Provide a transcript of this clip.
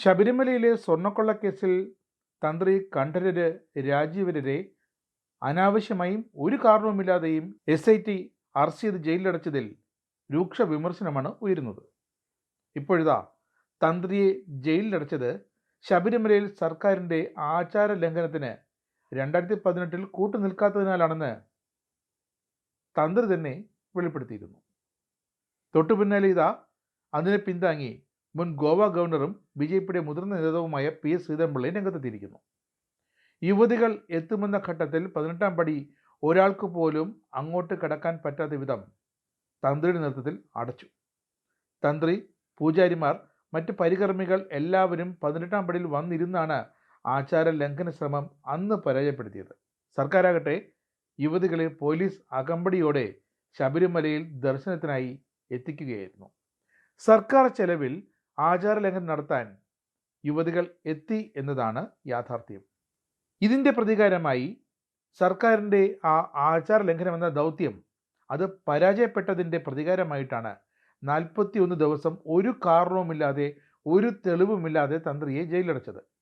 ശബരിമലയിലെ സ്വർണ്ണക്കൊള്ളക്കേസിൽ തന്ത്രി കണ്ഠരര് രാജീവരരെ അനാവശ്യമായും ഒരു കാരണവുമില്ലാതെയും SIT അറസ്റ്റ് ചെയ്ത് ജയിലിലടച്ചതിൽ രൂക്ഷ വിമർശനമാണ് ഉയരുന്നത്. ഇപ്പോഴിതാ തന്ത്രിയെ ജയിലിലടച്ചത് ശബരിമലയിൽ സർക്കാരിൻ്റെ ആചാര ലംഘനത്തിന് 2018 കൂട്ടുനിൽക്കാത്തതിനാലാണെന്ന് തന്ത്രി തന്നെ വെളിപ്പെടുത്തിയിരുന്നു. തൊട്ടുപിന്നാലെ ഇതാ അതിനെ പിന്താങ്ങി മുൻ ഗോവ ഗവർണറും BJPയുടെ മുതിർന്ന നേതാവുമായ PS ശ്രീധരൻപിള്ളയും രംഗത്തെത്തിയിരിക്കുന്നു. യുവതികൾ എത്തുമെന്ന ഘട്ടത്തിൽ 18ാം പടി ഒരാൾക്ക് പോലും അങ്ങോട്ട് കടക്കാൻ പറ്റാത്ത വിധം തന്ത്രിയുടെ നേതൃത്വത്തിൽ അടച്ചു. തന്ത്രി, പൂജാരിമാർ, മറ്റ് പരികർമ്മികൾ എല്ലാവരും 18ാം പടിയിൽ വന്നിരുന്നാണ് ആചാര ലംഘന ശ്രമം അന്ന് പരാജയപ്പെടുത്തിയത്. സർക്കാരാകട്ടെ യുവതികളെ പോലീസ് അകമ്പടിയോടെ ശബരിമലയിൽ ദർശനത്തിനായി എത്തിക്കുകയായിരുന്നു. സർക്കാർ ചെലവിൽ ആചാര ലംഘനം നടത്താൻ യുവതികൾ എത്തി എന്നതാണ് യാഥാർത്ഥ്യം. ഇതിൻ്റെ പ്രതികാരമായി സർക്കാരിൻ്റെ ആ ആചാര ലംഘനം എന്ന ദൗത്യം അത് പരാജയപ്പെട്ടതിൻ്റെ പ്രതികാരമായിട്ടാണ് 41 ദിവസം ഒരു കാരണവുമില്ലാതെ ഒരു തെളിവുമില്ലാതെ തന്ത്രിയെ ജയിലിലടച്ചത്.